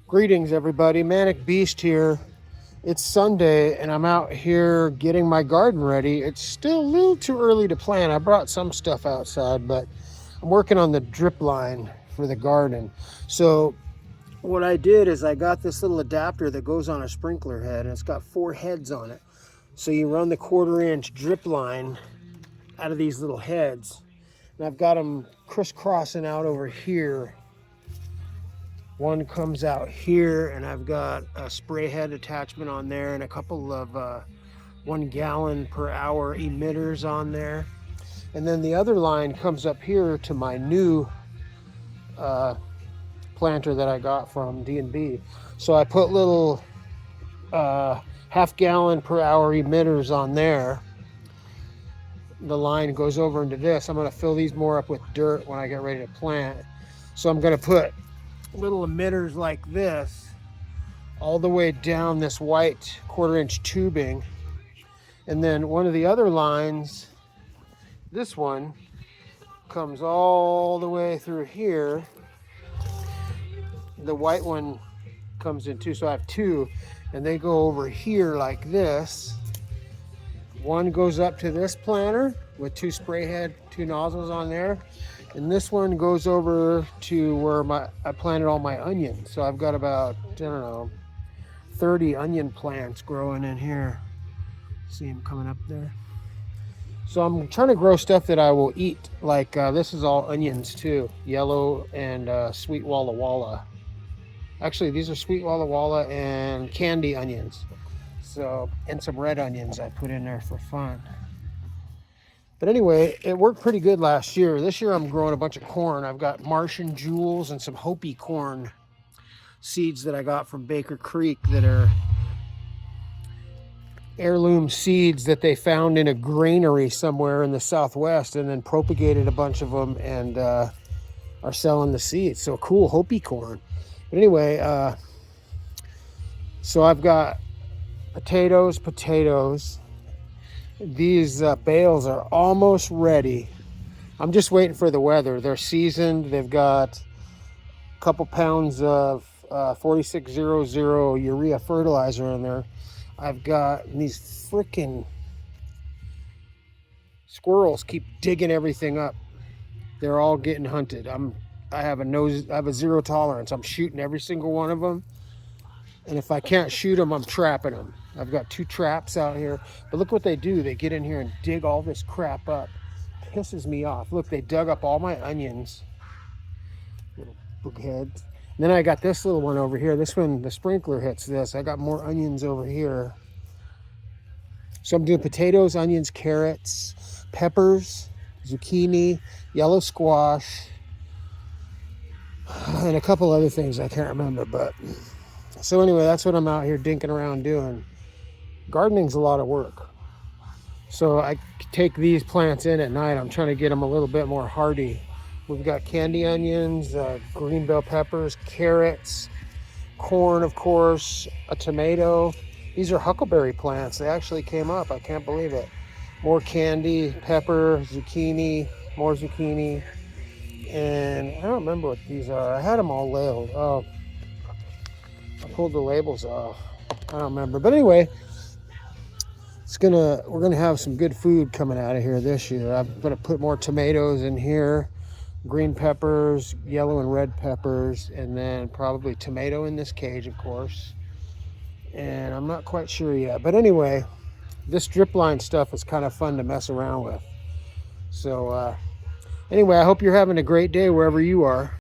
Greetings, everybody. Manic Beast here. It's Sunday, and I'm out here getting my garden ready. It's still a little too early to plant. I brought some stuff outside, but I'm working on the drip line for the garden. So what I did is I got this little adapter that goes on a sprinkler head, and it's got 4 heads on it. So you run the 1/4-inch drip line out of these little heads, and I've got them crisscrossing out over here. One comes out here, and I've got a spray head attachment on there and a couple of 1 gallon per hour emitters on there. And then the other line comes up here to my new planter that I got from D&B. So I put little 1/2 gallon per hour emitters on there. The line goes over into this. I'm going to fill these more up with dirt when I get ready to plant. So I'm going to put little emitters like this all the way down this white 1/4-inch tubing, and then one of the other lines, this one, comes all the way through here. The white one comes in too, so I have 2, and they go over here like this. One goes up to this planter with 2 spray head, 2 nozzles on there. And this one goes over to where I planted all my onions. So I've got about, 30 onion plants growing in here. See them coming up there? So I'm trying to grow stuff that I will eat. Like this is all onions too. Yellow and sweet Walla Walla. Actually, these are sweet Walla Walla and candy onions. So, and some red onions I put in there for fun. But anyway, it worked pretty good last year. This year I'm growing a bunch of corn. I've got Martian Jewels and some Hopi corn seeds that I got from Baker Creek that are heirloom seeds that they found in a granary somewhere in the Southwest, and then propagated a bunch of them and are selling the seeds. So cool, Hopi corn. But anyway, so I've got potatoes. These bales are almost ready. I'm just waiting for the weather. They're seasoned. They've got a couple pounds of 4600 urea fertilizer in there. I've got these freaking squirrels keep digging everything up. They're all getting hunted. I have a 0 tolerance. I'm shooting every single one of them. And if I can't shoot them, I'm trapping them. I've got 2 traps out here. But look what they do. They get in here and dig all this crap up. Pisses me off. Look, they dug up all my onions. Little boogheads. And then I got this little one over here. This one, the sprinkler hits this. I got more onions over here. So I'm doing potatoes, onions, carrots, peppers, zucchini, yellow squash, and a couple other things I can't remember. But so anyway, that's what I'm out here dinking around doing. Gardening's a lot of work. So I take these plants in at night. I'm trying to get them a little bit more hardy. We've got candy onions, green bell peppers, carrots, corn, of course, a tomato. These are huckleberry plants. They actually came up. I can't believe it. More candy, pepper, zucchini, more zucchini. And I don't remember what these are. I had them all labeled. Oh, I pulled the labels off. I don't remember. But anyway, we're gonna have some good food coming out of here this year. I'm gonna put more tomatoes in here, green peppers, yellow and red peppers, and then probably tomato in this cage, of course. And I'm not quite sure yet. But anyway, this drip line stuff is kind of fun to mess around with. So anyway, I hope you're having a great day wherever you are.